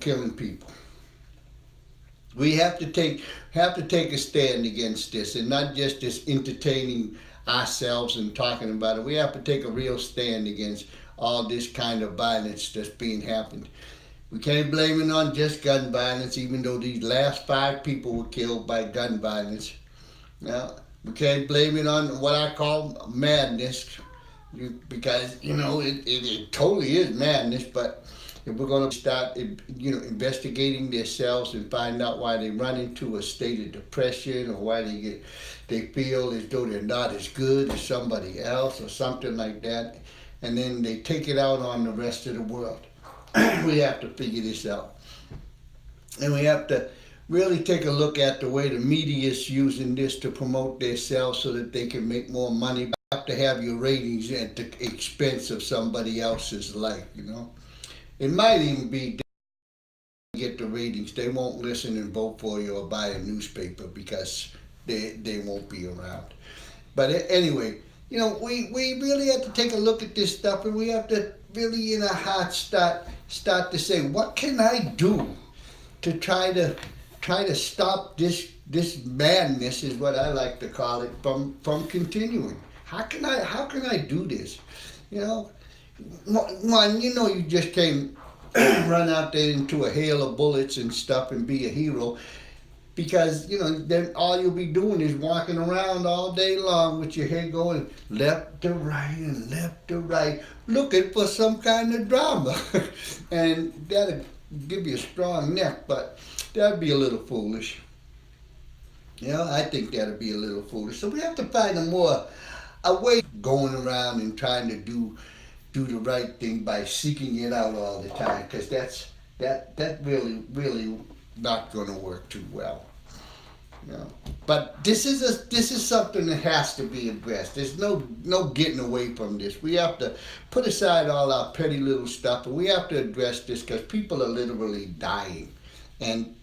killing people. We have to take a stand against this, and not just entertaining ourselves and talking about it. We have to take a real stand against all this kind of violence that's being happened. We can't blame it on just gun violence, even though these last 5 people were killed by gun violence. Now, we can't blame it on what I call madness, because it totally is madness. But if we're going to start investigating themselves and find out why they run into a state of depression, or why they feel as though they're not as good as somebody else or something like that, and then they take it out on the rest of the world. We have to figure this out, and we have to really take a look at the way the media is using this to promote themselves so that they can make more money. You have to have your ratings at the expense of somebody else's life. It might even be get the ratings. They won't listen and vote for you or buy a newspaper because they won't be around. But anyway, we really have to take a look at this stuff, and we have to really in our hearts start to say, what can I do to try to stop this madness, is what I like to call it, from continuing. How can I do this? One, you just can't run out there into a hail of bullets and stuff and be a hero, because then all you'll be doing is walking around all day long with your head going left to right and left to right, looking for some kind of drama. And that'll give you a strong neck, but that'd be a little foolish. I think that'd be a little foolish. So we have to find a way going around and trying to do the right thing by seeking it out all the time, because that really not going to work too well. But this is something that has to be addressed. There's no getting away from this. We have to put aside all our petty little stuff, and we have to address this, because people are literally dying, and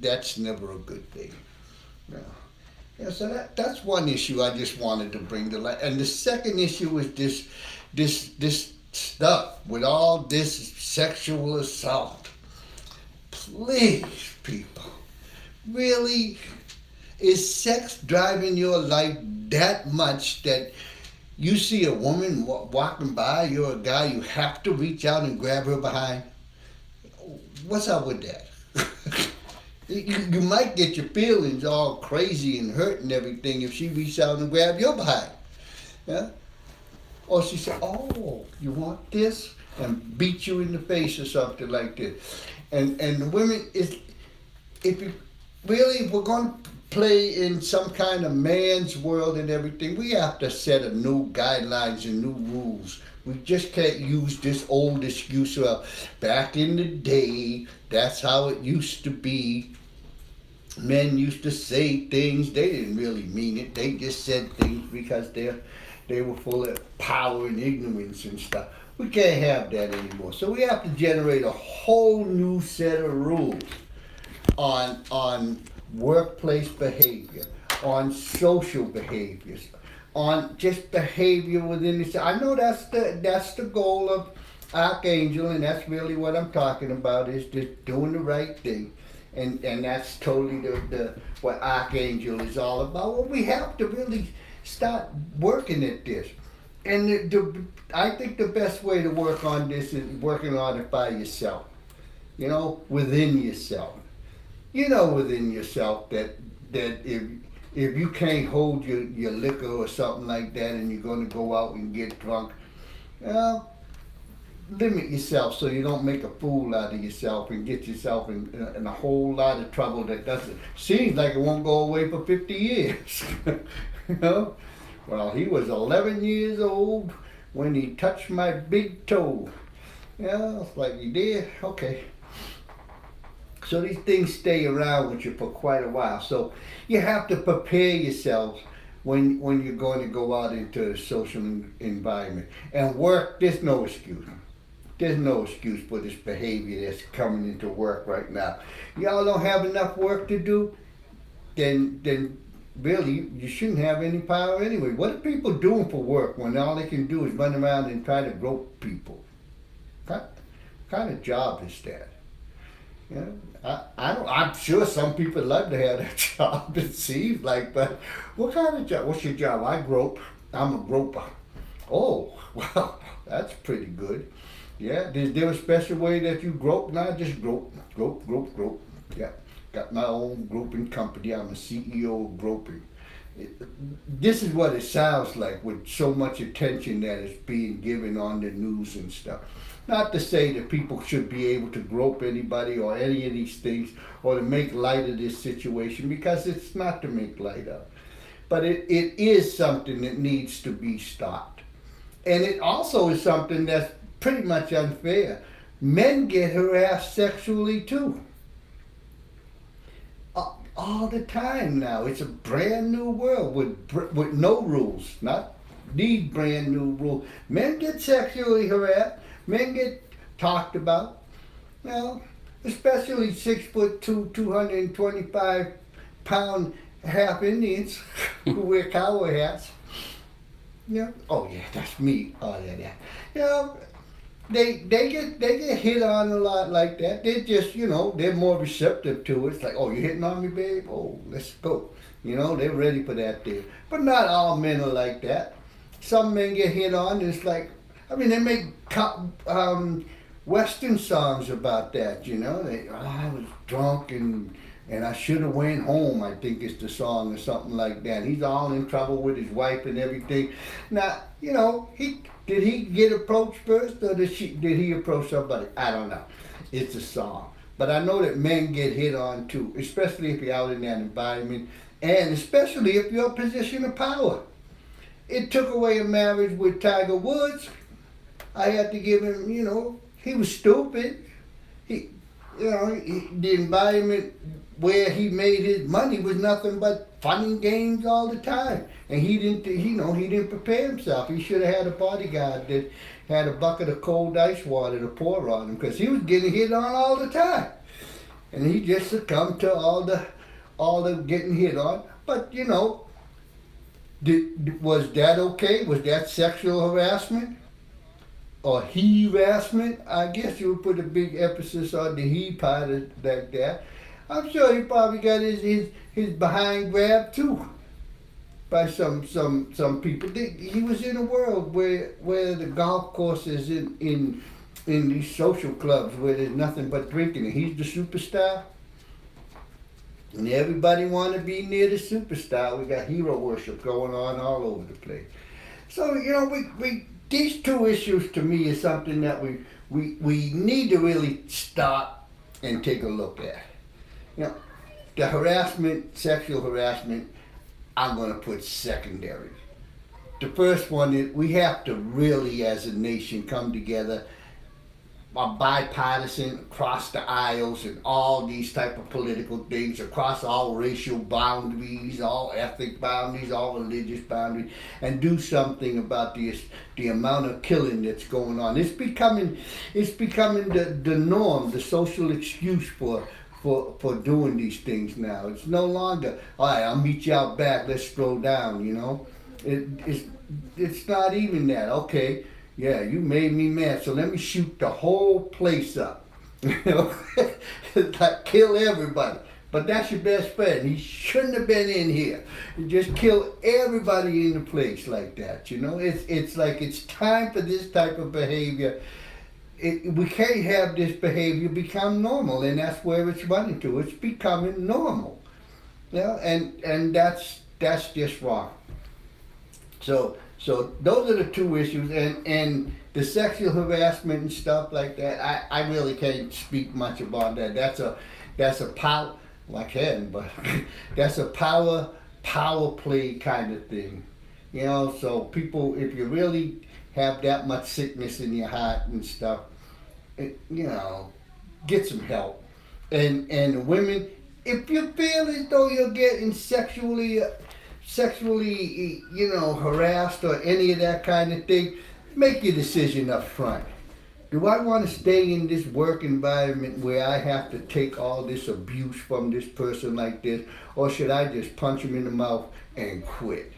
that's never a good thing. So that's one issue I just wanted to bring to light. And the second issue is this stuff with all this sexual assault. Please, people, really, is sex driving your life that much that you see a woman walking by, you're a guy, you have to reach out and grab her behind? What's up with that? You might get your feelings all crazy and hurt and everything if she reached out and grabbed your behind. Yeah? Or she said, "Oh, you want this?" and beat you in the face or something like this. And the women, if we're going to play in some kind of man's world and everything, we have to set a new guidelines and new rules. We just can't use this old excuse of back in the day, that's how it used to be. Men used to say things, they didn't really mean it. They just said things because they were full of power and ignorance and stuff. We can't have that anymore. So we have to generate a whole new set of rules on workplace behavior, on social behaviors, on just behavior within the. I know that's the goal of Archangel, and that's really what I'm talking about, is just doing the right thing. And that's totally what Archangel is all about. Well, we have to really start working at this. And I think the best way to work on this is working on it by yourself. Within yourself. Within yourself that if you can't hold your liquor or something like that, and you're going to go out and get drunk, limit yourself so you don't make a fool out of yourself and get yourself in a whole lot of trouble that seems like it won't go away for 50 years. Well, he was 11 years old when he touched my big toe. It's like, he did? Okay. So these things stay around with you for quite a while. So you have to prepare yourself when you're going to go out into a social environment. And work, there's no excuse. There's no excuse for this behavior that's coming into work right now. Y'all don't have enough work to do, then really you shouldn't have any power anyway. What are people doing for work when all they can do is run around and try to grope people? What kind of job is that? Yeah, I don't. I'm sure some people love to have that job. It seems like, but what kind of job? What's your job? I grope. I'm a groper. Oh, well, that's pretty good. Yeah, is there a special way that you grope? Not just grope, grope, grope, grope. Yeah, got my own groping company. I'm a CEO of groping. This is what it sounds like with so much attention that is being given on the news and stuff. Not to say that people should be able to grope anybody or any of these things or to make light of this situation, because it's not to make light of. But it is something that needs to be stopped. And it also is something that's pretty much unfair. Men get harassed sexually too. All the time now. It's a brand new world with no rules, not these brand new rules. Men get sexually harassed. Men get talked about. Well, especially 6'2", 225-pound half Indians who wear cowboy hats. Yeah. Oh yeah, that's me. Oh yeah. Yeah. They get hit on a lot like that. They just, they're more receptive to it. It's like, oh, you're hitting on me, babe? Oh, let's go. They're ready for that there. But not all men are like that. Some men get hit on. It's like, they make Western songs about that. I was drunk and I should have went home. I think it's the song or something like that. He's all in trouble with his wife and everything. Now, did he get approached first, or did he approach somebody? I don't know. It's a song. But I know that men get hit on too, especially if you're out in that environment, and especially if you're in a position of power. It took away a marriage with Tiger Woods. I had to give him, he was stupid. The environment where he made his money was nothing but fun and games all the time. And he didn't prepare himself. He should have had a bodyguard that had a bucket of cold ice water to pour on him, because he was getting hit on all the time. And he just succumbed to all the getting hit on. But, was that okay? Was that sexual harassment? Or harassment? I guess you would put a big emphasis on the he part of that. I'm sure he probably got his behind grabbed too by some people. He was in a world where the golf courses in these social clubs where there's nothing but drinking, and he's the superstar. And everybody want to be near the superstar. We got hero worship going on all over the place. So we these two issues to me is something that we need to really stop and take a look at. The harassment, sexual harassment, I'm going to put secondary. The first one is we have to really, as a nation, come together, bipartisan, across the aisles, and all these type of political things, across all racial boundaries, all ethnic boundaries, all religious boundaries, and do something about the amount of killing that's going on. It's becoming the norm, the social excuse for doing these things now. It's no longer, all right, I'll meet you out back, let's throw down, It's not even that. Okay, yeah, you made me mad, so let me shoot the whole place up. It's like kill everybody. But that's your best friend. He shouldn't have been in here. You just kill everybody in the place like that, It's like it's time for this type of behavior. We can't have this behavior become normal, and that's where it's running to. It's becoming normal, and that's just wrong. So those are the two issues, and the sexual harassment and stuff like that. I really can't speak much about that. That's a power. Well, I can, but that's a power play kind of thing, So people, if you really have that much sickness in your heart and stuff, get some help. And women, if you feel as though you're getting sexually, harassed or any of that kind of thing, make your decision up front. Do I want to stay in this work environment where I have to take all this abuse from this person like this, or should I just punch him in the mouth and quit?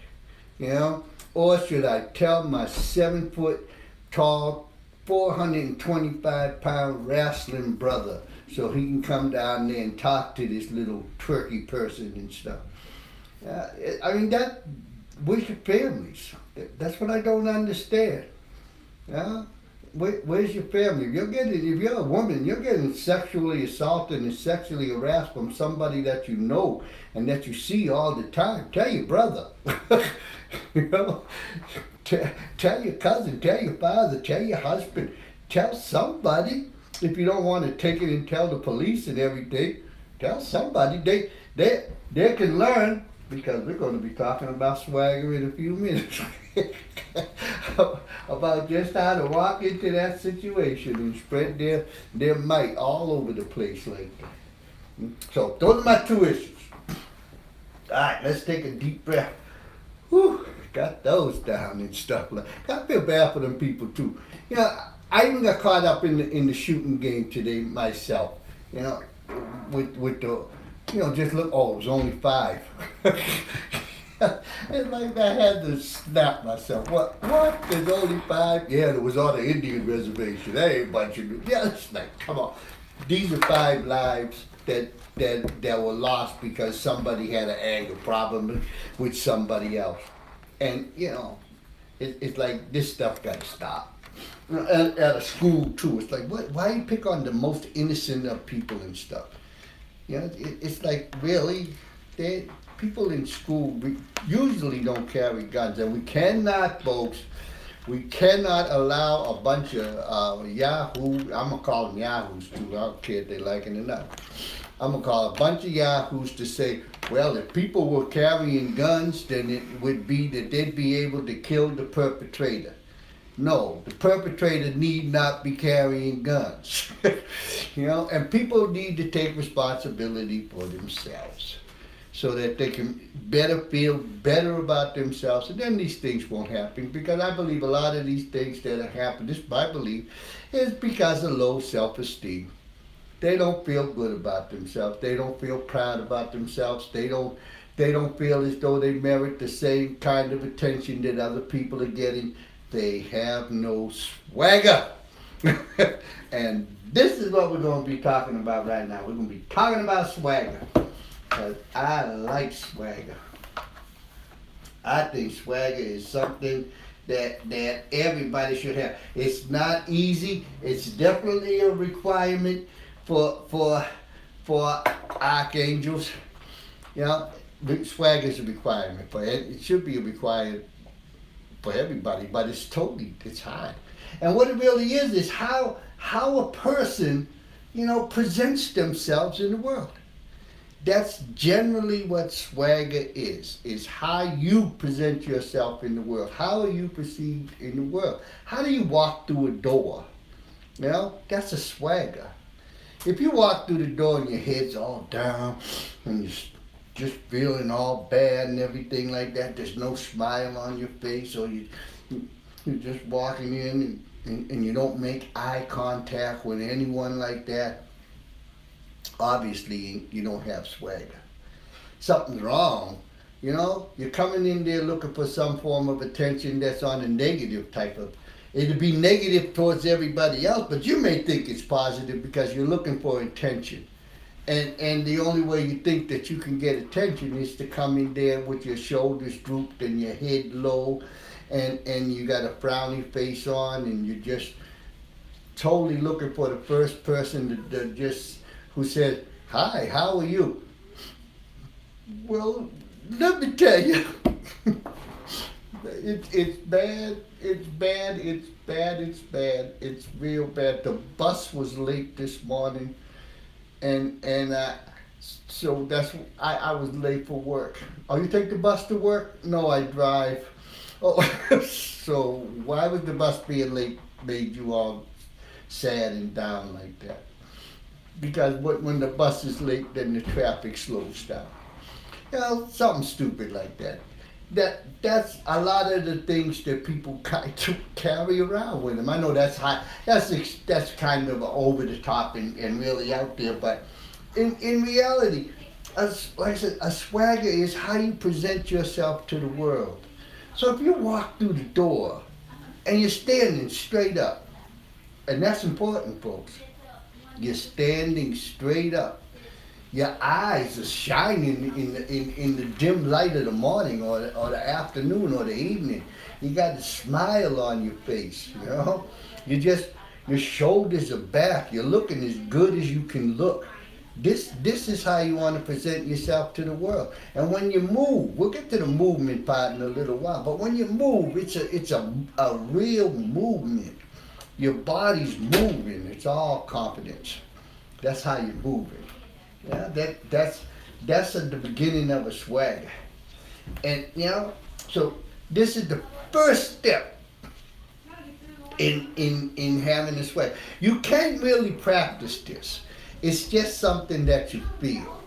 Or should I tell my 7-foot tall, 425-pound wrestling brother so he can come down there and talk to this little turkey person and stuff. I mean, where's your families? That's what I don't understand. Yeah? Where's your family? If you're a woman, you're getting sexually assaulted and sexually harassed from somebody that you know and that you see all the time. Tell your brother. You know? Tell your cousin, tell your father, tell your husband, tell somebody. If you don't want to take it and tell the police and everything, tell somebody. They can learn, because we're going to be talking about swagger in a few minutes. About just how to walk into that situation and spread their might all over the place like that. So those are my two issues. All right, let's take a deep breath. Whew, got those down and stuff like. I feel bad for them people too. You know, I even got caught up in the shooting game today myself. You know, with the, you know, just look. Oh, it was only 5. It's like I had to snap myself. What? There's only 5? Yeah, there was on the Indian reservation. That ain't a bunch of. Yeah, it's like, come on. These are 5 lives that were lost because somebody had an anger problem with somebody else. And, you know, it's like this stuff got to stop. At a school, too. It's like, why you pick on the most innocent of people and stuff? You know, it's like, really? People in school usually don't carry guns. And we cannot, folks, we cannot allow a bunch of Yahoo, I'm going to call them Yahoos, too. I don't care if they like it or not. I'm going to call a bunch of Yahoos to say, well, if people were carrying guns, then it would be that they'd be able to kill the perpetrator. No, the perpetrator need not be carrying guns. You know, and people need to take responsibility for themselves so that they can feel better about themselves, and then these things won't happen. Because I believe a lot of these things that have happened, this I believe, is because of low self-esteem. They don't feel good about themselves. They don't feel proud about themselves. They don't feel as though they merit the same kind of attention that other people are getting. They have no swagger. And this is what we're going to be talking about right now. We're going to be talking about swagger. Because I like swagger. I think swagger is something that everybody should have. It's not easy. It's definitely a requirement for archangels. You know, swagger is a requirement for it. It should be a requirement for everybody, but it's hard. And what it really is how a person, you know, presents themselves in the world. That's generally what swagger is how you present yourself in the world. How are you perceived in the world? How do you walk through a door? You know, that's a swagger. If you walk through the door and your head's all down and you're just feeling all bad and everything like that, there's no smile on your face, or you're just walking in and you don't make eye contact with anyone like that, obviously you don't have swagger. Something's wrong. You know, you're coming in there looking for some form of attention that's on a negative type of, it'll be negative towards everybody else, but you may think it's positive because you're looking for attention. And the only way you think that you can get attention is to come in there with your shoulders drooped and your head low, and you got a frowny face on, and you're just totally looking for the first person who says, "Hi, how are you?" Well, let me tell you, it's bad. It's bad. It's bad. It's bad. It's real bad. The bus was late this morning. And so I was late for work. Oh, you take the bus to work? No, I drive. Oh, so why would the bus being late made you all sad and down like that? Because when the bus is late, then the traffic slows down. You know, something stupid like that. That's a lot of the things that people carry around with them. I know that's high. That's kind of over the top and really out there. But in reality, like I said, a swagger is how you present yourself to the world. So if you walk through the door and you're standing straight up, and that's important, folks. You're standing straight up. Your eyes are shining in the dim light of the morning or the afternoon or the evening. You got a smile on your face, you know. Your shoulders are back. You're looking as good as you can look. This is how you want to present yourself to the world. And when you move, we'll get to the movement part in a little while. But when you move, it's a real movement. Your body's moving. It's all confidence. That's how you're moving. Yeah, that's at the beginning of a swagger. And so this is the first step in having a swagger. You can't really practice this. It's just something that you feel.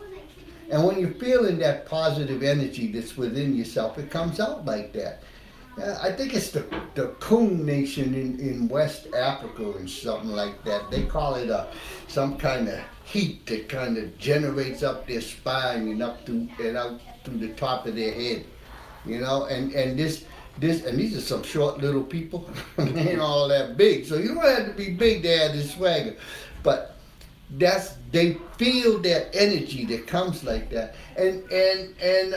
And when you're feeling that positive energy that's within yourself, it comes out like that. I think it's the Coon Nation in West Africa or something like that. They call it some kind of heat that kind of generates up their spine and up through and out through the top of their head, And these are some short little people. They ain't all that big, so you don't have to be big to have this swagger, but they feel that energy that comes like that, and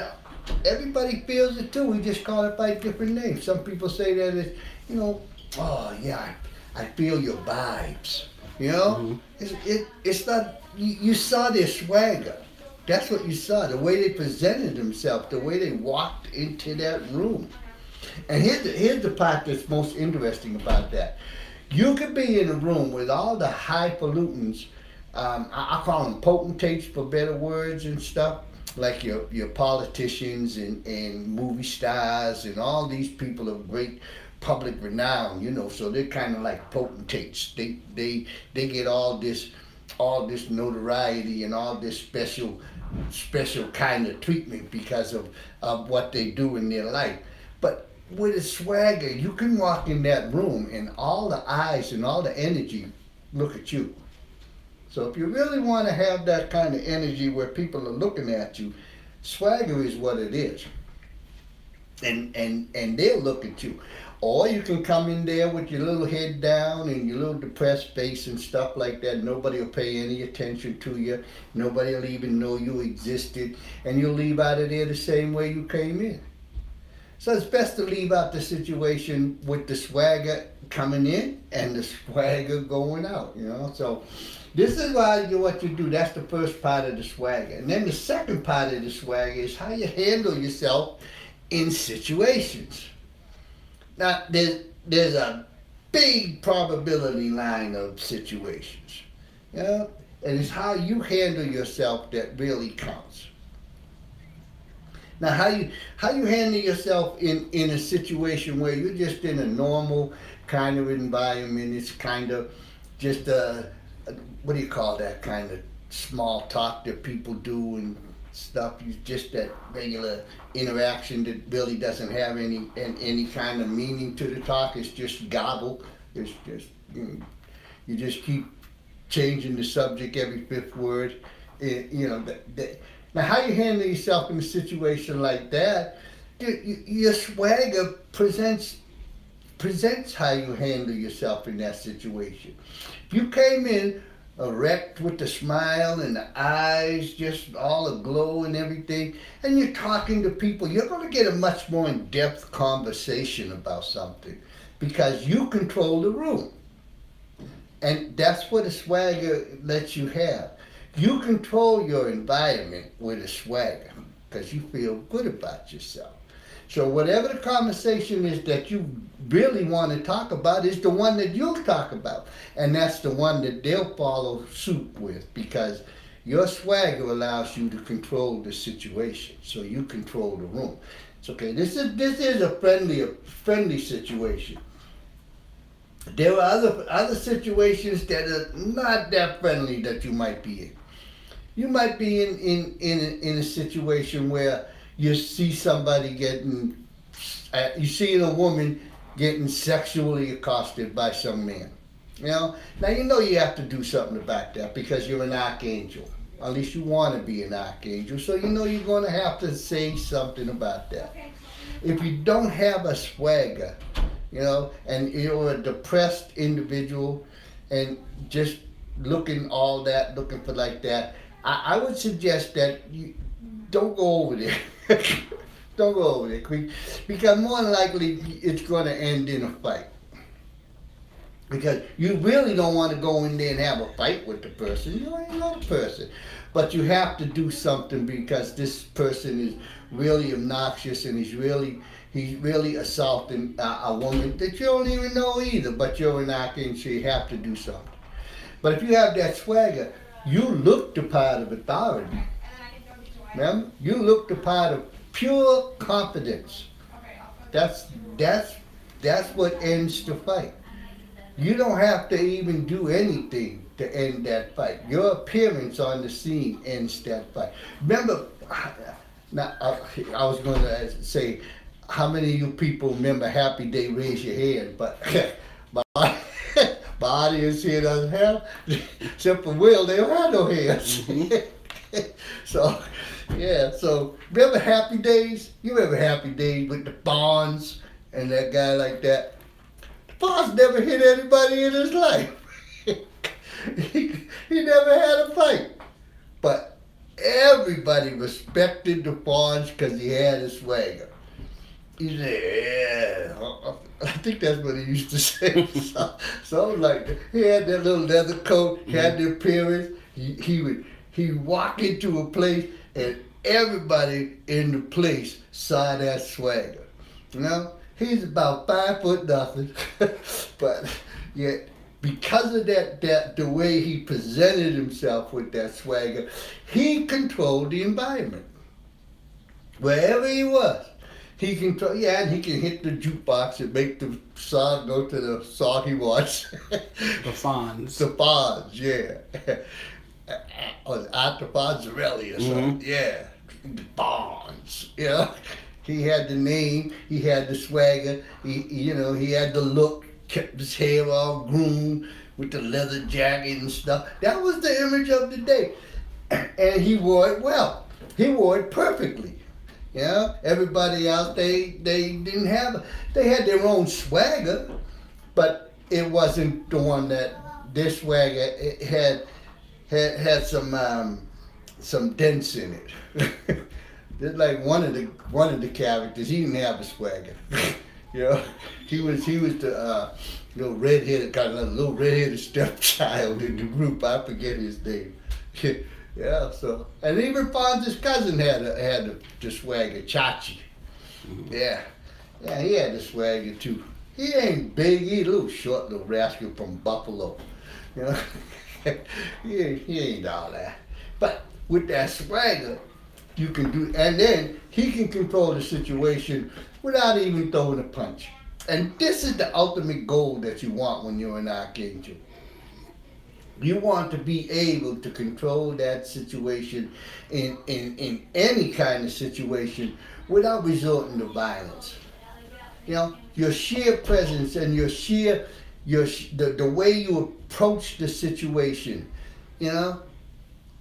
everybody feels it too. We just call it by different names. Some people say that it's, oh yeah, I feel your vibes. Mm-hmm. It's not. You saw their swagger. That's what you saw. The way they presented themselves, the way they walked into that room. And here's the part that's most interesting about that. You could be in a room with all the highfalutins. I call them potentates for better words and stuff. Like your politicians and movie stars and all these people of great public renown, so they're kind of like potentates. They get all this notoriety and all this special kind of treatment because of what they do in their life. But with a swagger, you can walk in that room and all the eyes and all the energy look at you. So if you really want to have that kind of energy where people are looking at you, swagger is what it is. And they'll look at you. Or you can come in there with your little head down and your little depressed face and stuff like that. Nobody will pay any attention to you. Nobody will even know you existed. And you'll leave out of there the same way you came in. So it's best to leave out the situation with the swagger coming in and the swagger going out, So this is what you do. That's the first part of the swagger. And then the second part of the swagger is how you handle yourself in situations. Now, there's a big probability line of situations, and it's how you handle yourself that really counts. Now, how you handle yourself in a situation where you're just in a normal kind of environment, it's kind of just what do you call that kind of small talk that people do and stuff. You just that regular interaction that really doesn't have any kind of meaning to the talk. It's just gobble. It's just you just keep changing the subject every fifth word. Now, how you handle yourself in a situation like that, your swagger presents how you handle yourself in that situation. If you came in erect with the smile and the eyes just all aglow and everything, and you're talking to people, you're going to get a much more in-depth conversation about something because you control the room. And that's what a swagger lets you have. You control your environment with a swagger because you feel good about yourself. So whatever the conversation is that you really want to talk about is the one that you'll talk about. And that's the one that they'll follow suit with because your swagger allows you to control the situation. So you control the room. It's okay. This is a friendly situation. There are other situations that are not that friendly that you might be in. You might be in a situation where you see somebody you see a woman getting sexually accosted by some man. Now you have to do something about that because you're an archangel. At least you want to be an archangel. So you're going to have to say something about that. If you don't have a swagger, and you're a depressed individual and just looking all that, looking for like that, I would suggest that you don't go over there. Don't go over there, because more than likely it's going to end in a fight. Because you really don't want to go in there and have a fight with the person. You don't even know the person. But you have to do something because this person is really obnoxious and he's really assaulting a woman that you don't even know either. But you're an archangel, so you have to do something. But if you have that swagger, you look the part of authority. Remember? You look the part of pure confidence. That's what ends the fight. You don't have to even do anything to end that fight. Your appearance on the scene ends that fight. Remember, now I was going to say, how many of you people remember Happy Day? Raise your hand. But my audience here doesn't have, except for Will, they don't have no hands. Mm-hmm. So, yeah. So remember Happy Days? You remember Happy Days with the Bonds and that guy like that? Boss never hit anybody in his life. he never had a fight. But everybody respected the Fonz because he had a swagger. He said, yeah. I think that's what he used to say. So like that. He had that little leather coat, he had the appearance. He would walk into a place and everybody in the place saw that swagger. You know? He's about 5 foot nothing, but yet because of that the way he presented himself with that swagger, he controlled the environment. Wherever he was, he control. Yeah, and he can hit the jukebox and make the song go to the song he wants. The Fonz. The Fonz, yeah. Or Arthur Fonzarelli or something. Mm-hmm. Yeah, the Fonz. Yeah. He had the name, he had the swagger, he had the look, kept his hair all groomed with the leather jacket and stuff. That was the image of the day. And he wore it well. He wore it perfectly. You know, everybody else, they didn't have, they had their own swagger, but it wasn't the one that this swagger it had some dents in it. Just like one of the characters, he didn't have a swagger. You know, he was the little redheaded stepchild in the group. I forget his name. Yeah, so and even Fonz's cousin had the swagger, Chachi. Yeah, he had the swagger too. He ain't big, he's a little short little rascal from Buffalo. You know, he ain't all that. But with that swagger, you can do, and then he can control the situation without even throwing a punch. And this is the ultimate goal that you want when you're an archangel. You want to be able to control that situation in any kind of situation without resorting to violence. You know, your sheer presence and the way you approach the situation, you know,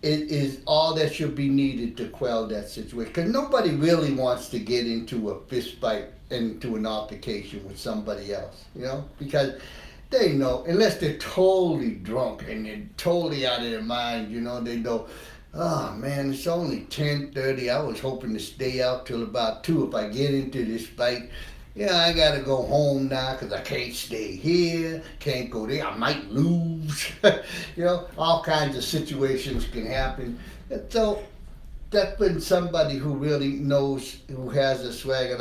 it is all that should be needed to quell that situation. Because nobody really wants to get into a fist fight, into an altercation with somebody else, you know? Because they know, unless they're totally drunk and they're totally out of their mind, you know, they know, oh man, it's only 10:30. I was hoping to stay out till about 2. If I get into this fight, yeah, I gotta go home now because I can't stay here, can't go there, I might lose. You know, all kinds of situations can happen. And so that's when somebody who really knows, who has a swagger,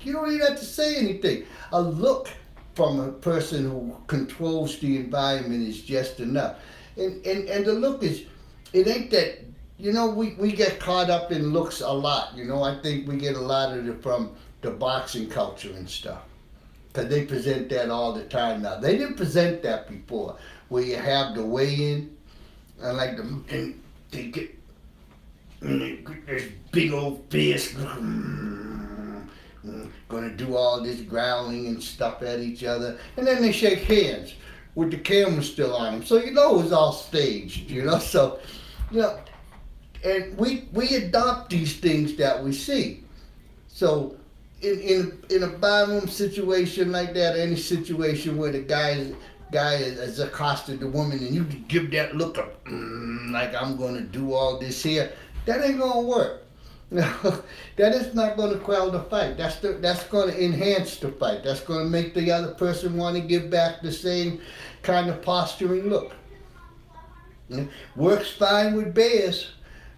you don't even have to say anything. A look from a person who controls the environment is just enough. And the look is, it ain't that, you know, we get caught up in looks a lot. You know, I think we get a lot of it from the boxing culture and stuff. Because they present that all the time now. They didn't present that before, where you have the weigh-in, and they get this big old fist, gonna do all this growling and stuff at each other, and then they shake hands with the camera still on them. So you know it's all staged, you know? So, you know, and we adopt these things that we see. So in a barroom situation like that, any situation where the guy is guy has accosted the woman and you give that look of like I'm gonna do all this here, that ain't gonna work. That is not gonna quell the fight. That's gonna enhance the fight. That's gonna make the other person want to give back the same kind of posturing look. Works fine with bears.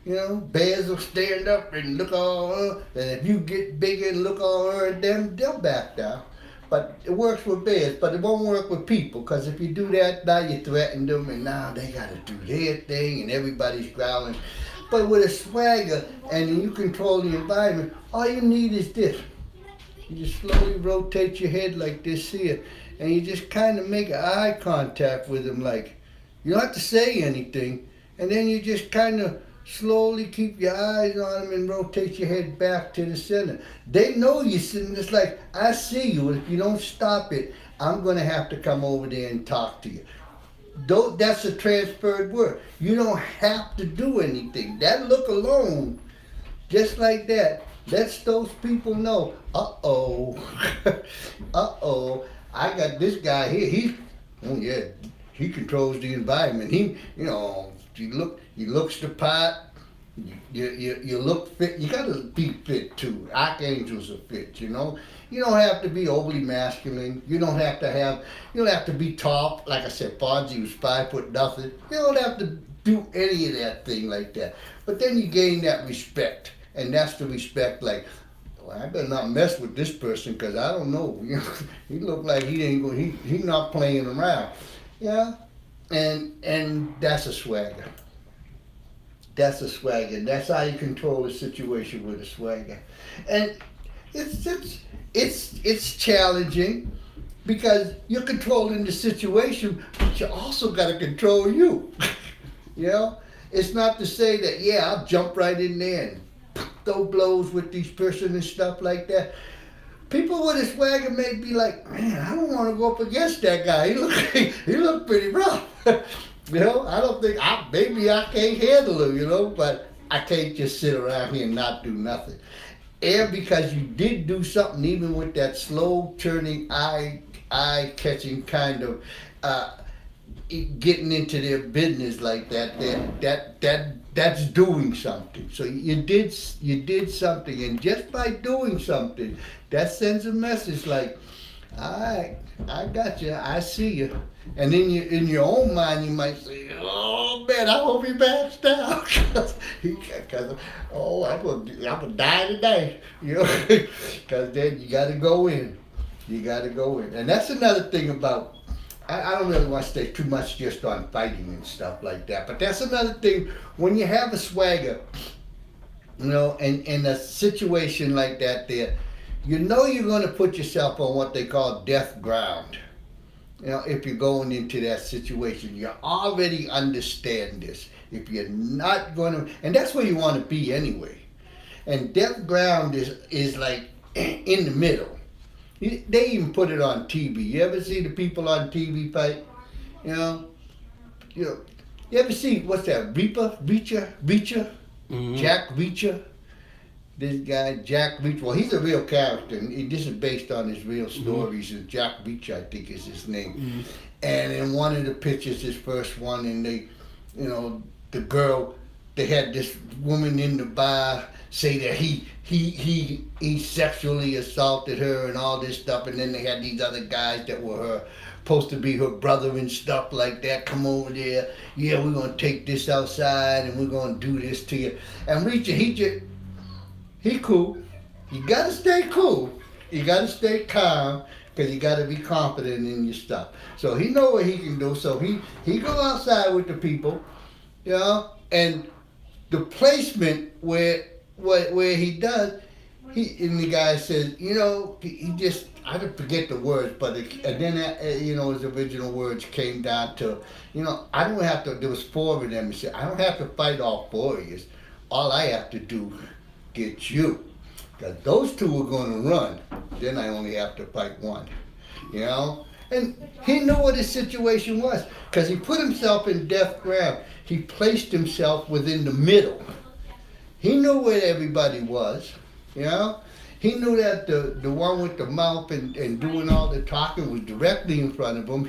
Bears will stand up and look all, and if you get bigger and look all, them they'll back down. But it works with bears, but it won't work with people, because if you do that, now you threaten them, and now they got to do their thing, and everybody's growling. But with a swagger, and you control the environment, all you need is this. You just slowly rotate your head like this here, and you just kind of make eye contact with them, like, you don't have to say anything, and then you just kind of slowly keep your eyes on them and rotate your head back to the center. They know you're sitting. It's like, I see you. If you don't stop it, I'm going to have to come over there and talk to you. That's a transferred word. You don't have to do anything. That look alone, just like that, lets those people know, uh-oh, uh-oh, I got this guy here. He controls the environment. He looks the part. You look fit. You gotta be fit too. Archangels are fit. You don't have to be overly masculine. You don't have to be tall. Like I said, Fonzie was 5 foot nothing. You don't have to do any of that thing like that. But then you gain that respect, and that's the respect. Like, well, I better not mess with this person, because I don't know. He look like he's not playing around. Yeah, and that's a swagger. That's a swagger. That's how you control a situation with a swagger. And it's challenging, because you're controlling the situation, but you also got to control you. It's not to say that, I'll jump right in there and throw blows with these person and stuff like that. People with a swagger may be like, man, I don't want to go up against that guy. He look pretty rough. I don't think, maybe I can't handle him, but I can't just sit around here and not do nothing. And because you did do something, even with that slow turning, eye-catching kind of getting into their business like that's doing something. So you did something, and just by doing something, that sends a message like, all right, I got you, I see you. And then in your own mind, you might say, oh man, I hope he backs down, because I'm gonna die today, because then you got to go in. And that's another thing about, I don't really want to stay too much just on fighting and stuff like that, but that's another thing. When you have a swagger, and in a situation like that there, you're going to put yourself on what they call death ground. If you're going into that situation, you already understand this. If you're not going to, and that's where you want to be anyway. And death ground is like in the middle. They even put it on TV. You ever see the people on TV fight? You ever see, what's that, Reacher? Mm-hmm. Jack Reacher? This guy, Jack Reacher, well, he's a real character, and this is based on his real stories, and Jack Reacher, I think is his name. Mm-hmm. And in one of the pictures, his first one, and they, the girl, they had this woman in the bar say that he sexually assaulted her and all this stuff, and then they had these other guys that were supposed to be her brother and stuff like that, come over there, we're going to take this outside, and we're going to do this to you. And Reacher, he cool. You got to stay cool. You got to stay calm, because you got to be confident in your stuff. So he know what he can do. So he go outside with the people, and the placement where he does, and the guy says, he just, I don't forget the words, but and then his original words came down to, I don't have to. There was 4 of them. He said, I don't have to fight all 4 of you. All I have to do, get you, because those 2 are going to run. Then I only have to fight 1, And he knew what his situation was, because he put himself in death ground. He placed himself within the middle. He knew where everybody was, He knew that the one with the mouth and doing all the talking was directly in front of him.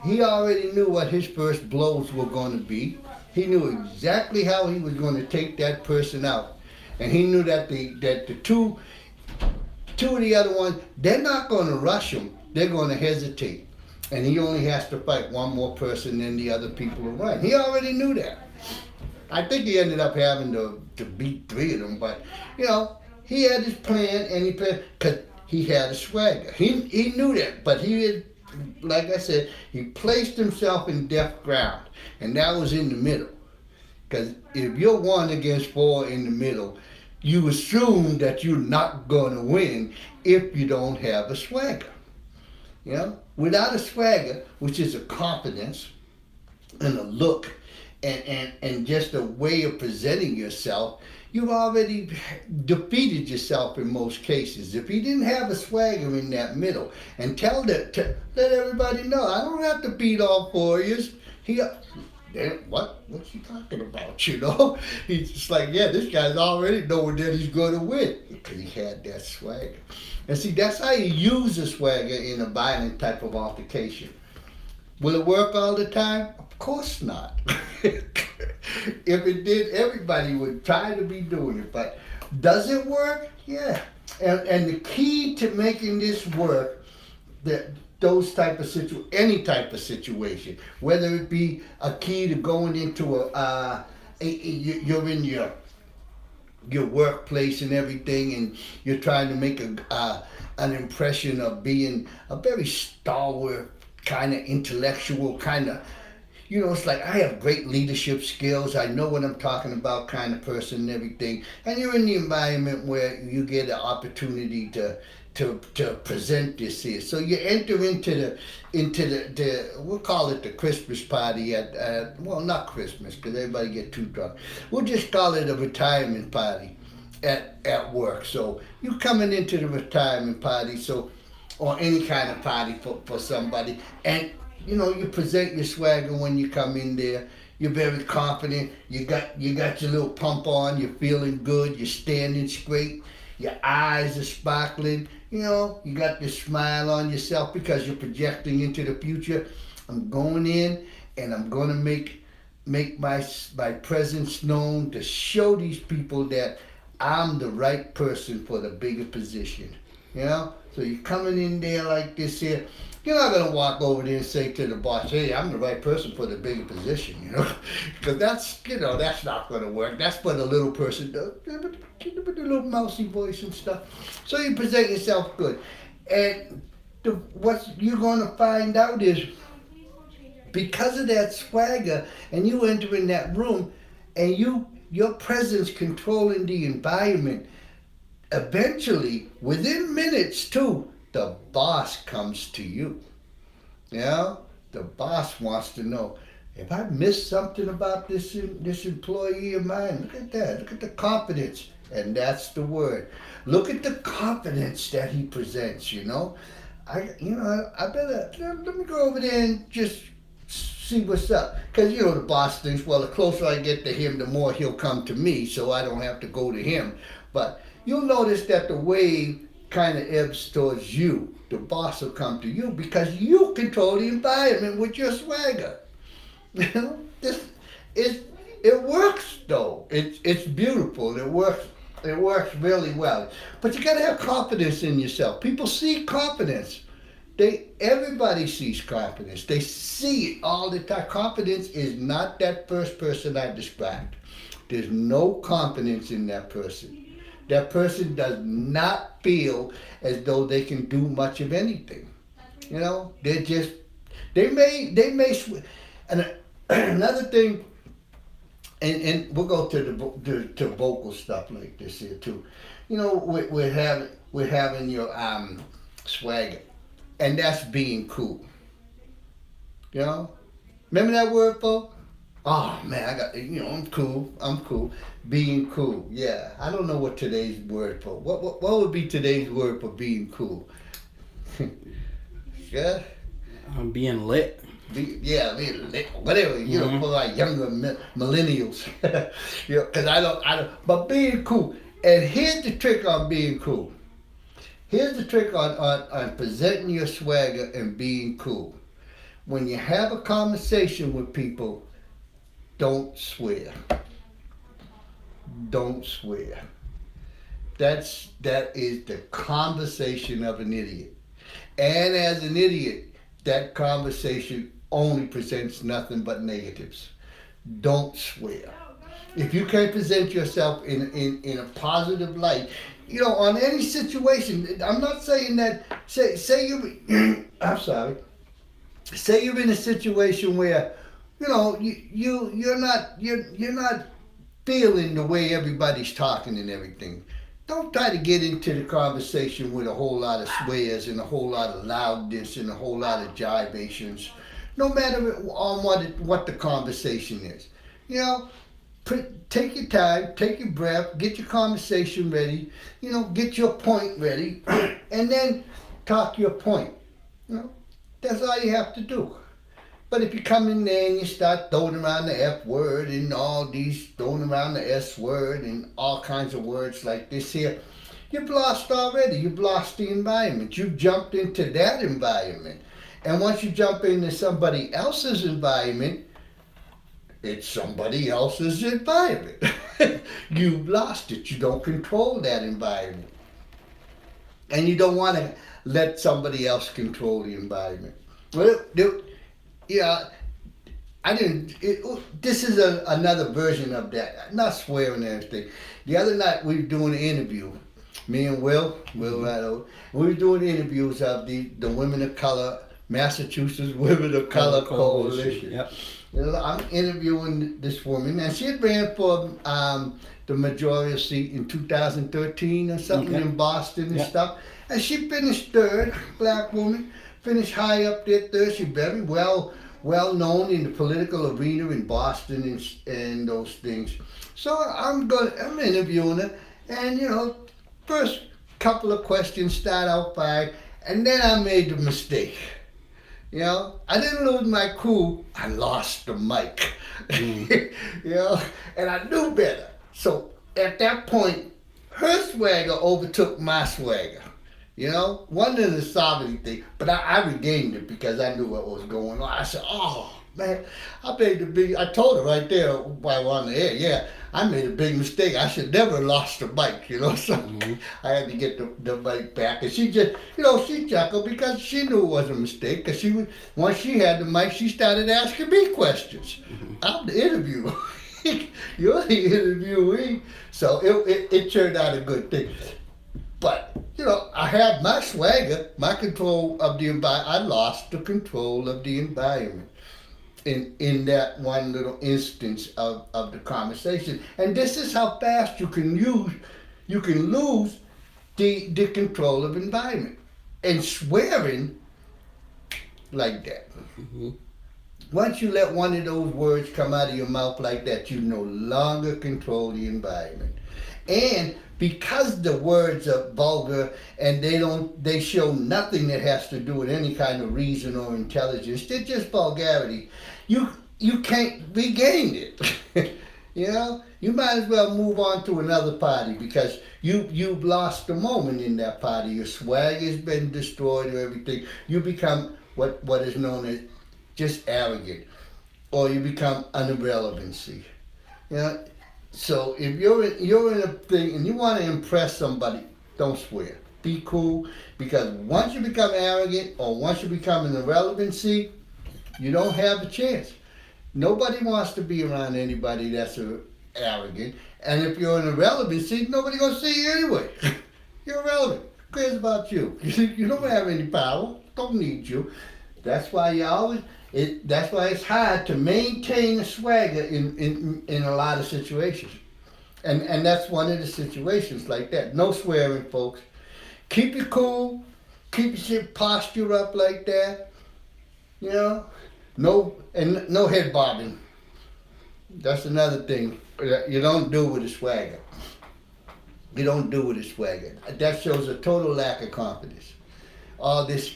He already knew what his first blows were going to be. He knew exactly how he was going to take that person out. And he knew that the two of the other ones, they're not going to rush him. They're going to hesitate. And he only has to fight one more person than the other people around. He already knew that. I think he ended up having to beat 3 of them, but, he had his plan, and because he had a swagger. He knew that, but he had, like I said, he placed himself in deaf ground, and that was in the middle. Because if you're 1 against 4 in the middle, you assume that you're not going to win if you don't have a swagger. Without a swagger, which is a confidence and a look and just a way of presenting yourself, you've already defeated yourself in most cases. If you didn't have a swagger in that middle, and let everybody know, I don't have to beat all 4 of you. What's he talking about, He's just like, yeah, this guy's already knowing that he's going to win. Because he had that swagger. And see, that's how you use a swagger in a violent type of altercation. Will it work all the time? Of course not. If it did, everybody would try to be doing it. But does it work? Yeah. And the key to making this work, any type of situation, whether it be a key to going into you're in your workplace and everything, and you're trying to make an impression of being a very stalwart, kind of intellectual, kind of, it's like, I have great leadership skills, I know what I'm talking about kind of person and everything, and you're in the environment where you get an opportunity to present this here. So you enter into the we'll call it the Christmas party not Christmas, because everybody get too drunk. We'll just call it a retirement party at work. So you coming into the retirement party, or any kind of party for somebody, and you present your swagger when you come in there. You're very confident. You got your little pump on. You're feeling good. You're standing straight. Your eyes are sparkling. You got this smile on yourself because you're projecting into the future. I'm going in and I'm going to make my presence known to show these people that I'm the right person for the bigger position. So you're coming in there like this here. You're not going to walk over there and say to the boss, hey, I'm the right person for the bigger position, Because that's not going to work. That's for the little person, the little mousy voice and stuff. So you present yourself good. And what you're going to find out is, because of that swagger, and you enter in that room, and your presence controlling the environment, eventually, within minutes too, the boss comes to you. The boss wants to know, if I missed something about this employee of mine, look at that. Look at the confidence. And that's the word. Look at the confidence that he presents, I better, let me go over there and just see what's up. Because, the boss thinks, well, the closer I get to him, the more he'll come to me, so I don't have to go to him. But you'll notice that the wave kind of ebbs towards you. The boss will come to you because you control the environment with your swagger. It works though. It's beautiful. It works really well. But you gotta have confidence in yourself. People see confidence. Everybody sees confidence. They see it all the time. Confidence is not that first person I described. There's no confidence in that person. That person does not feel as though they can do much of anything. They may, and another thing, and we'll go to vocal stuff like this here too. We're having your swagger, and that's being cool. Remember that word, folks? Oh man, I'm cool. Being cool, yeah. I don't know what today's word for. What would be today's word for being cool? Yeah. Being lit. Being lit. Whatever. For our younger millennials. Because I don't. But being cool. And here's the trick on being cool. Here's the trick on presenting your swagger and being cool. When you have a conversation with people, don't swear. Don't swear. That is the conversation of an idiot. And as an idiot, that conversation only presents nothing but negatives. Don't swear. If you can't present yourself in a positive light, on any situation, I'm not saying that, say you, I'm sorry, say you're in a situation where, you're not feeling the way everybody's talking and everything. Don't try to get into the conversation with a whole lot of swears and a whole lot of loudness and a whole lot of gyrations, no matter on what the conversation is. Take your time, take your breath, get your conversation ready, get your point ready, and then talk your point. That's all you have to do. But if you come in there and you start throwing around the F word and all these, throwing around the S word and all kinds of words like this here, you've lost already. You've lost the environment. You've jumped into that environment. And once you jump into somebody else's environment, it's somebody else's environment. You've lost it. You don't control that environment. And you don't want to let somebody else control the environment. Well, this is another version of that. Not swearing and everything. The other night we were doing an interview. Me and Will right over. We were doing interviews of the Women of Color, Massachusetts Women of Color Coalition. Yep. I'm interviewing this woman, and she had ran for the majoral seat in 2013 or something in Boston and stuff. And she finished third, black woman, finished high up there third. She's very well known in the political arena in Boston and those things. So I'm interviewing her, and first couple of questions start out fine, and then I made the mistake. I didn't lose my cool, I lost the mic. And I knew better. So at that point, her swagger overtook my swagger. One of the sovereignty thing, but I regained it because I knew what was going on. I said, oh, man, I told her right there while on the air, I made a big mistake. I should never have lost the mic, so I had to get the mic back. And she just, she chuckled because she knew it was a mistake. Because once she had the mic, she started asking me questions. I'm the interviewer. You're the interviewee. So it turned out a good thing. But, I had my swagger, my control of the environment. I lost the control of the environment in that one little instance of the conversation. And this is how fast you can lose the control of environment. And swearing like that. Mm-hmm. Once you let one of those words come out of your mouth like that, you no longer control the environment. And because the words are vulgar and they show nothing that has to do with any kind of reason or intelligence, they're just vulgarity. You can't regain it. You might as well move on to another party because you've lost the moment in that party. Your swag has been destroyed or everything. You become what is known as just arrogant, or you become an irrelevancy. So if you're in a thing and you want to impress somebody, don't swear. Be cool, because once you become arrogant or once you become an irrelevancy, you don't have a chance. Nobody wants to be around anybody that's arrogant. And if you're an irrelevancy, nobody's going to see you anyway. You're irrelevant. Who cares about you? You don't have any power. Don't need you. That's why that's why it's hard to maintain a swagger in a lot of situations. And that's one of the situations like that. No swearing, folks. Keep it cool. Keep your posture up like that. No head bobbing. That's another thing you don't do with a swagger. You don't do with a swagger. That shows a total lack of confidence. All this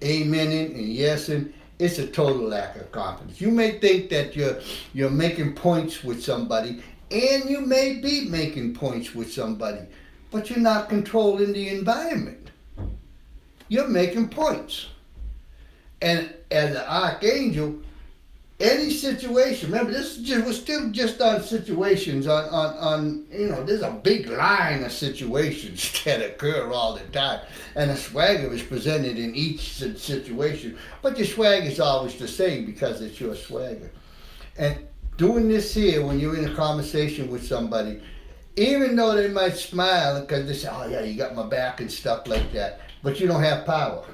amening and yesing, it's a total lack of confidence. You may think that you're making points with somebody, and you may be making points with somebody, but you're not controlling the environment. you're making points. And as an archangel, any situation, remember this is just, we're still just on situations, on there's a big line of situations that occur all the time. And a swagger is presented in each situation. But your swagger is always the same because it's your swagger. And doing this here, when you're in a conversation with somebody, even though they might smile because they say, oh yeah, you got my back and stuff like that, but you don't have power.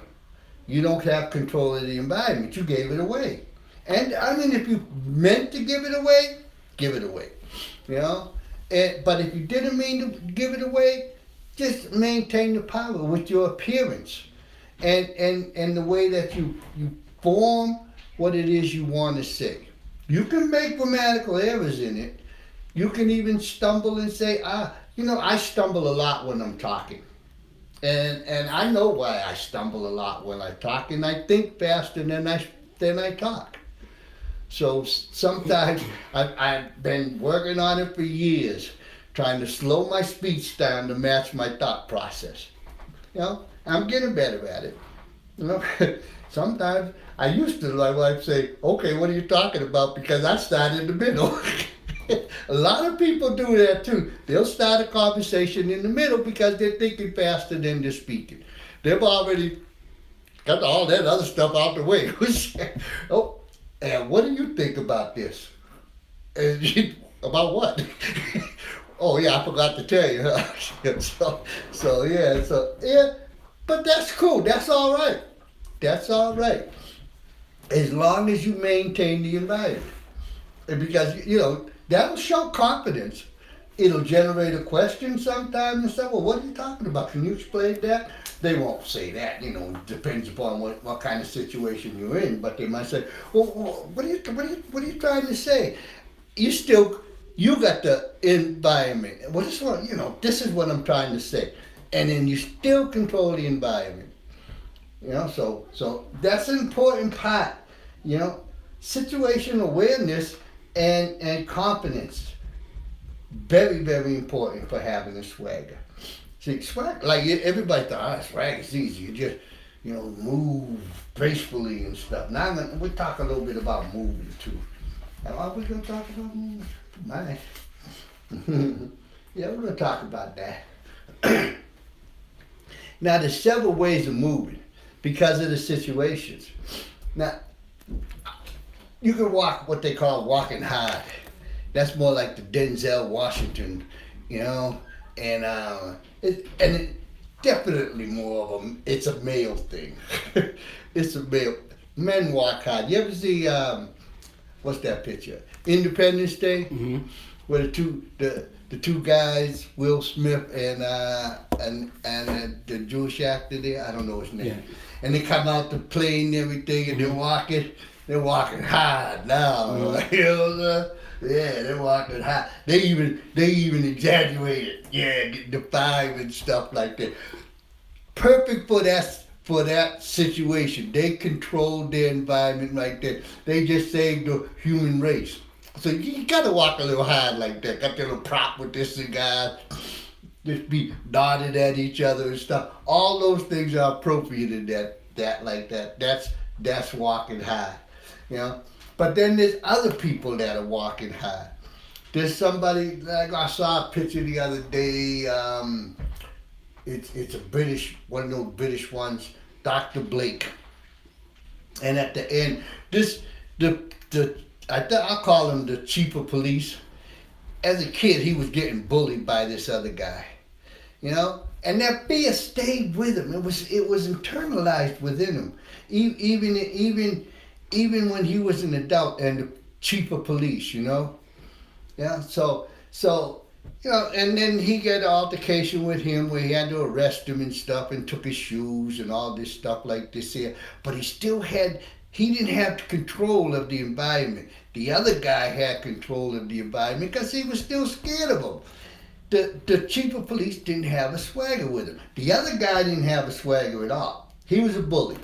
You don't have control of the environment. You gave it away. And I mean, if you meant to give it away, give it away. You know? But if you didn't mean to give it away, just maintain the power with your appearance and the way that you form what it is you want to say. You can make grammatical errors in it. You can even stumble and say, I stumble a lot when I'm talking. And I know why I stumble a lot when I talk, and I think faster than I talk. So sometimes I've been working on it for years, trying to slow my speech down to match my thought process. You know, I'm getting better at it. You know, sometimes I used to, my wife say, okay, what are you talking about? Because I start in the middle. A lot of people do that too. They'll start a conversation in the middle because they're thinking faster than they're speaking. They've already got all that other stuff out the way. Oh, and what do you think about this? About what? Oh yeah, I forgot to tell you. So yeah, but that's cool. That's all right. That's all right. As long as you maintain the environment, and because that'll show confidence. It'll generate a question sometimes and say, well, what are you talking about? Can you explain that? They won't say that, depends upon what kind of situation you're in. But they might say, well, what are you trying to say? You got the environment. Well, this is what I'm trying to say. And then you still control the environment. So that's an important part, situational awareness and confidence. Very, very important for having a swagger. See, swagger, like everybody thought, swagger is easy. You just, move gracefully and stuff. Now we'll talk a little bit about moving too. And are we going to talk about moving? Nice. Yeah, we're going to talk about that. Now, there's several ways of moving because of the situations. Now, you can walk what they call walking hard. That's more like the Denzel Washington, and it definitely more of it's a male thing. It's a male. Men walk hard. You ever see what's that picture? Independence Day, where the two guys, Will Smith and the Jewish actor there, I don't know his name, yeah. And they come out the plane and everything, and they're walking hard now. Yeah, they're walking high. They even exaggerate it. Yeah, the 5 and stuff like that. Perfect for that situation. They controlled their environment like that. They just saved the human race. So you gotta walk a little hard like that. Got their little prop with this cigar. Just be nodded at each other and stuff. All those things are appropriate in that like that. That's walking high. But then there's other people that are walking high. There's somebody, like I saw a picture the other day, it's a British, one of those British ones, Dr. Blake. And at the end, I'll call him the chief of police. As a kid, he was getting bullied by this other guy, and that fear stayed with him. It was internalized within him. Even when he was an adult and the chief of police, Yeah, so and then he got an altercation with him where he had to arrest him and stuff and took his shoes and all this stuff like this here. But he didn't have control of the environment. The other guy had control of the environment because he was still scared of him. The chief of police didn't have a swagger with him. The other guy didn't have a swagger at all. He was a bully.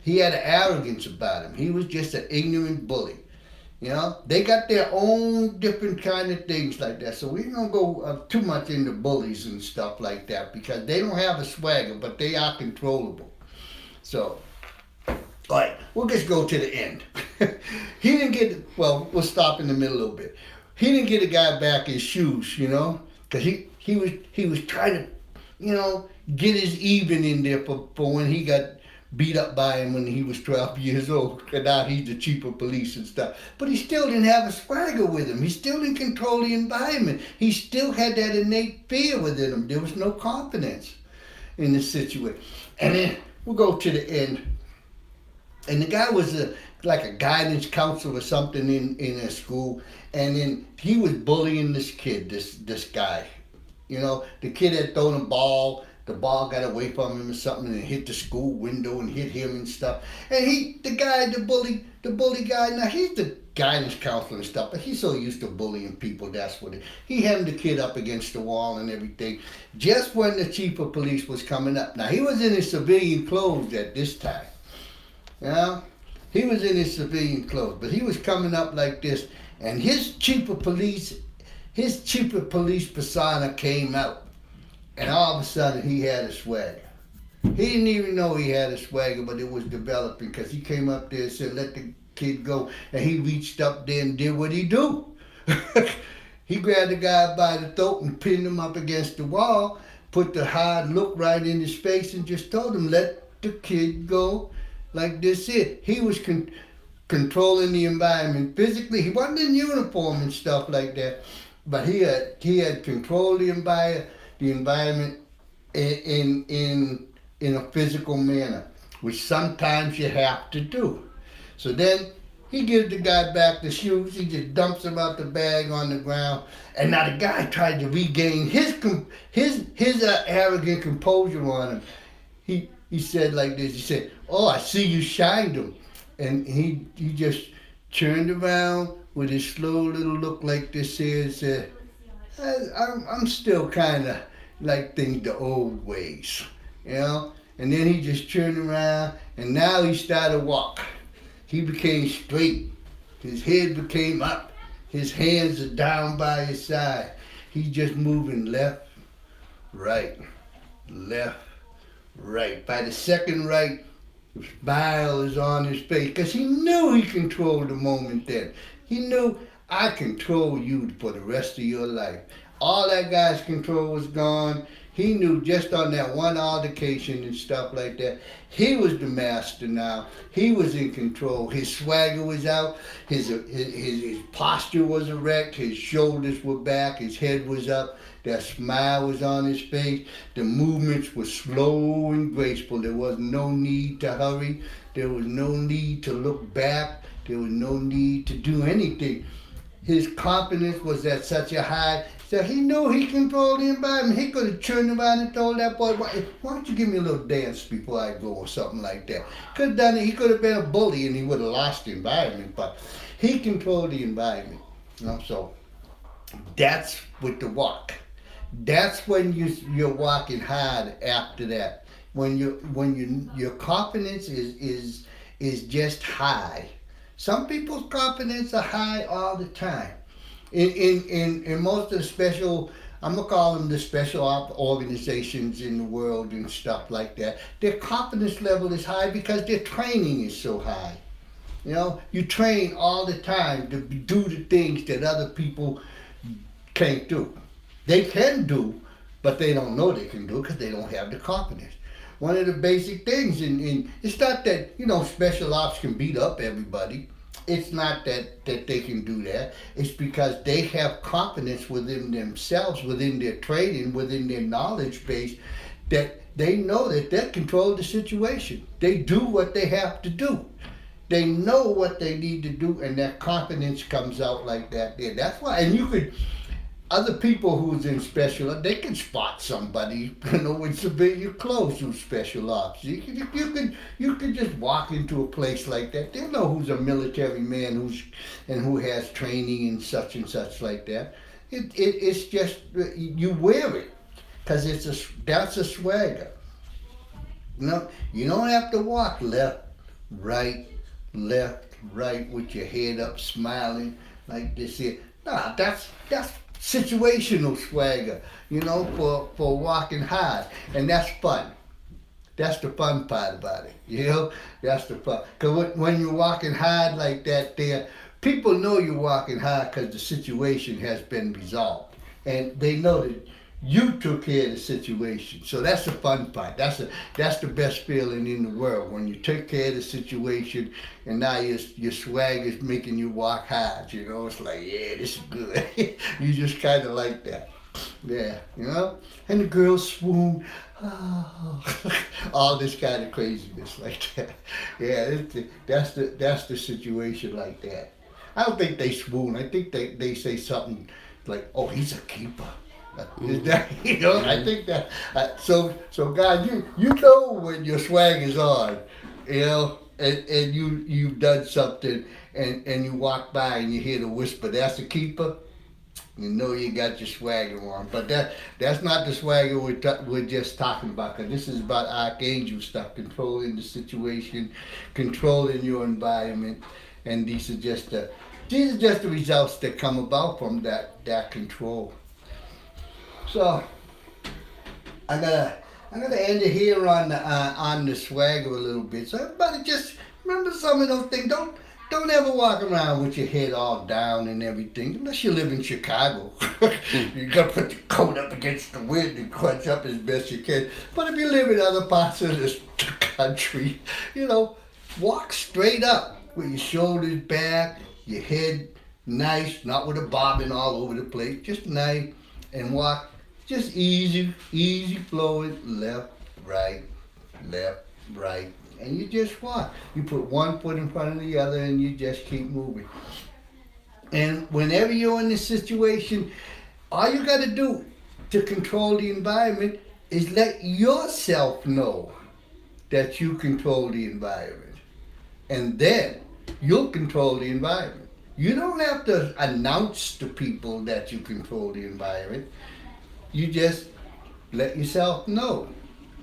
He had an arrogance about him. He was just an ignorant bully. You know, they got their own different kind of things like that. So we ain't gonna go too much into bullies and stuff like that because they don't have a swagger, but they are controllable. So, all right, we'll just go to the end. He didn't get, well, we'll stop in the middle a little bit. He didn't get a guy back his shoes, you know, because he was trying to, you know, get his even in there for when he got beat up by him when he was 12 years old. And now he's the chief of police and stuff. But he still didn't have a swagger with him. He still didn't control the environment. He still had that innate fear within him. There was no confidence in the situation. And then we'll go to the end. And the guy was like a guidance counselor or something in a school. And then he was bullying this kid, this guy. You know, the kid had thrown a ball. The ball got away from him or something and hit the school window and hit him and stuff. And the bully guy, now he's the guidance counselor and stuff, but he's so used to bullying people, that's what it. He hemmed the kid up against the wall and everything. Just when the chief of police was coming up. Now he was in his civilian clothes at this time. You know? He was in his civilian clothes, but he was coming up like this, and his chief of police persona came out. And all of a sudden, he had a swagger. He didn't even know he had a swagger, but it was developing because he came up there and said, let the kid go. And he reached up there and did what he do. He grabbed the guy by the throat and pinned him up against the wall, put the hard look right in his face and just told him, let the kid go like this it. He was controlling the environment physically. He wasn't in uniform and stuff like that, but he had controlled the environment in a physical manner, which sometimes you have to do. So then he gives the guy back the shoes. He just dumps them out the bag on the ground. And now the guy tried to regain his arrogant composure on him. He said like this. He said, "Oh, I see you shined them," and he just turned around with his slow little look like this here and said, I'm still kind of like things the old ways, you know? And then he just turned around, and now he started to walk. He became straight. His head became up. His hands are down by his side. He's just moving left, right, left, right. By the second right, the smile is on his face because he knew he controlled the moment then. He knew, I control you for the rest of your life. All that guy's control was gone. He knew just on that one altercation and stuff like that, he was the master now. He was in control. His swagger was out. His posture was erect. His shoulders were back. His head was up. That smile was on his face. The movements were slow and graceful. There was no need to hurry. There was no need to look back. There was no need to do anything. His confidence was at such a high, so he knew he controlled the environment. He could have turned around and told that boy, why don't you give me a little dance before I go or something like that. Could have done it. He could have been a bully and he would have lost the environment, but he controlled the environment. You know, so that's with the walk. That's when you're walking hard after that. When your confidence is just high. Some people's confidence are high all the time. In most of the special, I'm gonna call them the special op organizations in the world and stuff like that, their confidence level is high because their training is so high. You know, you train all the time to do the things that other people can't do. They can do, but they don't know they can do because they don't have the confidence. One of the basic things it's not that, you know, special ops can beat up everybody. It's not that they can do that. It's because they have confidence within themselves, within their training, within their knowledge base, that they know that they control the situation. They do what they have to do. They know what they need to do, and that confidence comes out like that there. That's why, and you could, other people who's in special, they can spot somebody, you know, with civilian clothes who's special ops. You could just walk into a place like that. They'll know who's a military man who has training and such like that. It's just, you wear it, because that's a swagger. You know, you don't have to walk left, right, left, right, with your head up, smiling like this here. Nah, that's situational swagger, for walking hard, and that's fun. That's the fun part about it, That's the fun. Cause when you're walking hard like that, there, people know you're walking hard because the situation has been resolved, and they know that you took care of the situation. So that's the fun part. That's the best feeling in the world when you take care of the situation, and now your swag is making you walk hard. It's like, yeah, this is good. You just kind of like that. Yeah, and the girls swoon, oh, all this kind of craziness like that. Yeah, that's the situation like that. I don't think they swoon. I think they say something like, "Oh, he's a keeper." Is that, I think that. So guys, you know when your swag is on, and you've done something, and you walk by and you hear the whisper, "That's a keeper." You know you got your swagger on, but that's not the swagger we're just talking about. Cause this is about Archangel stuff, controlling the situation, controlling your environment, and these are just the results that come about from that control. So I'm gonna end it here on the swagger a little bit. So everybody just remember some of those things. Don't ever walk around with your head all down and everything, unless you live in Chicago. You gotta put your coat up against the wind and crunch up as best you can. But if you live in other parts of this country, walk straight up with your shoulders back, your head nice, not with a bobbing all over the place, just nice, and walk just easy flowing, left, right, and you just walk. You put one foot in front of the other and you just keep moving. And whenever you're in this situation, all you got to do to control the environment is let yourself know that you control the environment. And then you'll control the environment. You don't have to announce to people that you control the environment. You just let yourself know.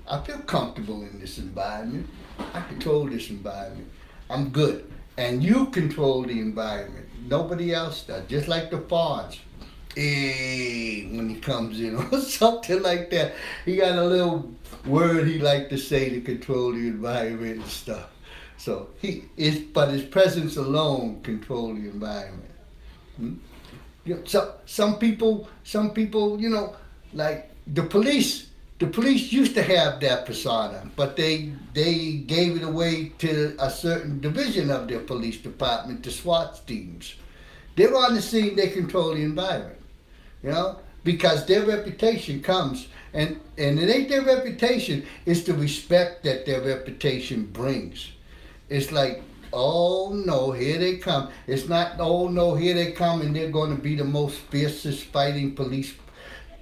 I feel comfortable in this environment. I control this environment. I'm good. And you control the environment. Nobody else does. Just like the Fonz. Hey, when he comes in or something like that. He got a little word he like to say to control the environment and stuff. So but his presence alone control the environment. So some people, like the police. The police used to have that persona, but they gave it away to a certain division of their police department, the SWAT teams. They're on the scene, they control the environment, because their reputation comes, and it ain't their reputation, it's the respect that their reputation brings. It's like, oh no, here they come. It's not, oh no, here they come and they're going to be the most fiercest fighting the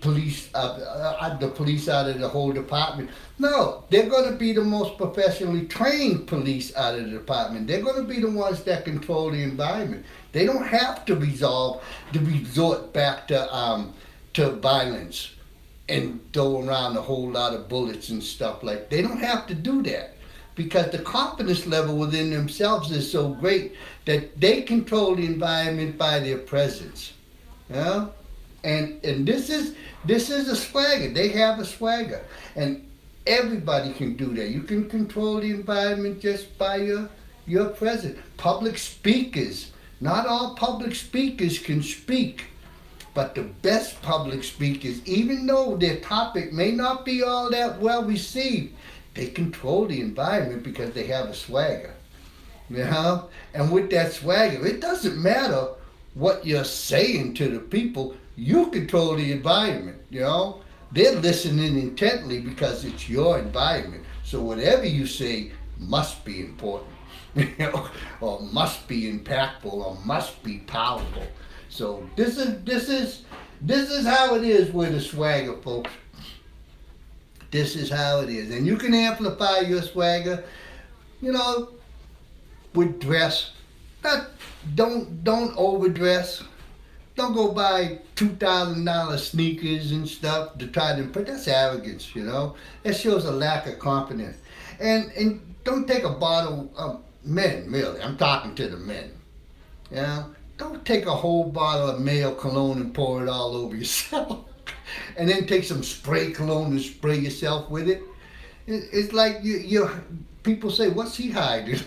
police out of the whole department. No, they're going to be the most professionally trained police out of the department. They're going to be the ones that control the environment. They don't have to resort back to violence and throw around a whole lot of bullets and stuff like that. They don't have to do that because the confidence level within themselves is so great that they control the environment by their presence. And this is a swagger. They have a swagger. And everybody can do that. You can control the environment just by your presence. Public speakers. Not all public speakers can speak. But the best public speakers, even though their topic may not be all that well received, they control the environment because they have a swagger. And with that swagger, it doesn't matter what you're saying to the people. You control the environment, They're listening intently because it's your environment. So whatever you say must be important, or must be impactful, or must be powerful. So this is how it is with the swagger, folks. This is how it is. And you can amplify your swagger, with dress. Don't overdress. Don't go buy $2,000 sneakers and stuff to try to impress. That's arrogance, That shows a lack of confidence. And don't take a bottle of men, really, I'm talking to the men. You know, don't take a whole bottle of male cologne and pour it all over yourself, and then take some spray cologne and spray yourself with it. It's like you people say, what's he hiding?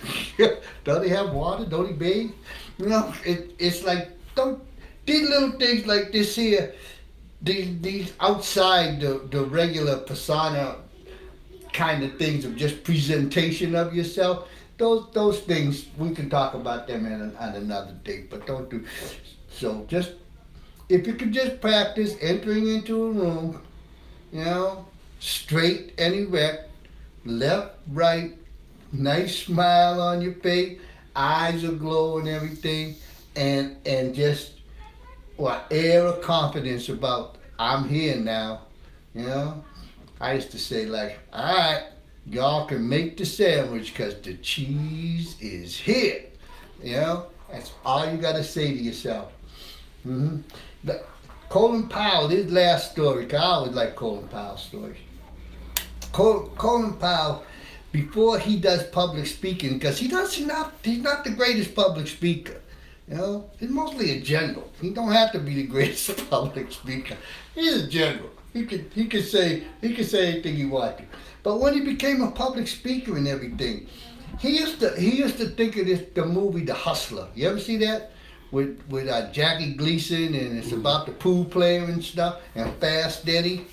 Don't he have water? Don't he bathe? You know, it's like, don't, these little things like this here, these outside the regular persona kind of things of just presentation of yourself, those things, we can talk about them on another day, but don't do. So just, if you could just practice entering into a room, you know, straight and erect, left, right, nice smile on your face, eyes aglow and everything, and just air of confidence about, I'm here now, you know. I used to say, like, all right, y'all can make the sandwich because the cheese is here. You know, that's all you got to say to yourself. Mm-hmm. Colin Powell, his last story, 'cause I always like Colin Powell's stories. Colin Powell, before he does public speaking, because he's not the greatest public speaker. You know, he's mostly a general. He don't have to be the greatest public speaker. He's a general. He could say anything he wanted. But when he became a public speaker and everything, he used to think of the movie The Hustler. You ever see that? With Jackie Gleason, and it's about the pool player and stuff, and Fast Eddie,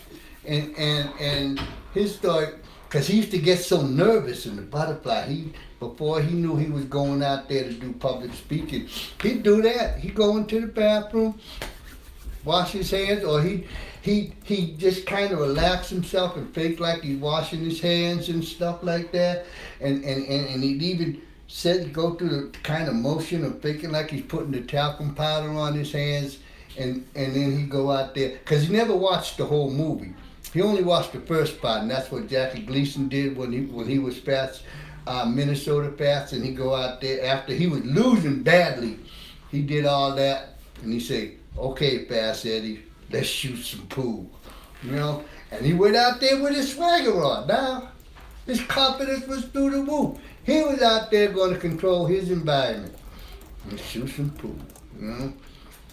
and his story, because he used to get so nervous in the butterfly. Before he knew he was going out there to do public speaking, he'd do that. He'd go into the bathroom, wash his hands, or he just kind of relax himself and fake like he's washing his hands and stuff like that, and he'd even said go through the kind of motion of faking like he's putting the talcum powder on his hands, and then he'd go out there, because he never watched the whole movie. He only watched the first part, and that's what Jackie Gleason did when he was Fast, Minnesota Fast, and he'd go out there after he was losing badly. He did all that, and he'd say, okay, Fast Eddie, let's shoot some pool, you know. And he went out there with his swagger on. Now, his confidence was through the roof. He was out there going to control his environment and shoot some pool, you know.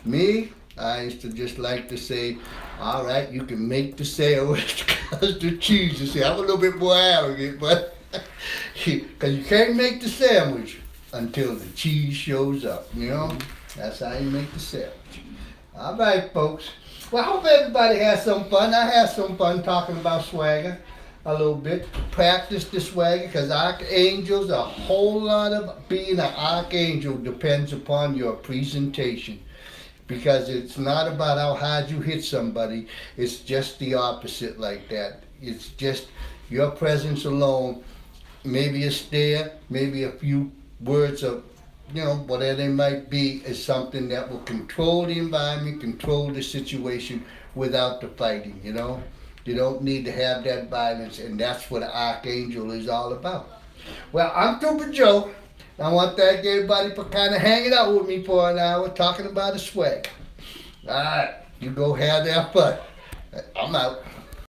Me, I used to just like to say, all right, you can make the sandwich because the cheese is here. I'm a little bit more arrogant, but because you can't make the sandwich until the cheese shows up, you know. That's how you make the sandwich. All right, folks. Well, I hope everybody has some fun. I had some fun talking about swagger a little bit. Practice the swagger, because archangels, a whole lot of being an archangel depends upon your presentation. Because it's not about how hard you hit somebody. It's just the opposite like that. It's just your presence alone, maybe a stare, maybe a few words of, you know, whatever they might be, is something that will control the environment, control the situation without the fighting, you know. You don't need to have that violence, and that's what an archangel is all about. Well, I'm Trooper Joe. I want to thank everybody for kind of hanging out with me for an hour talking about a swag. All right, you go have that fun. I'm out.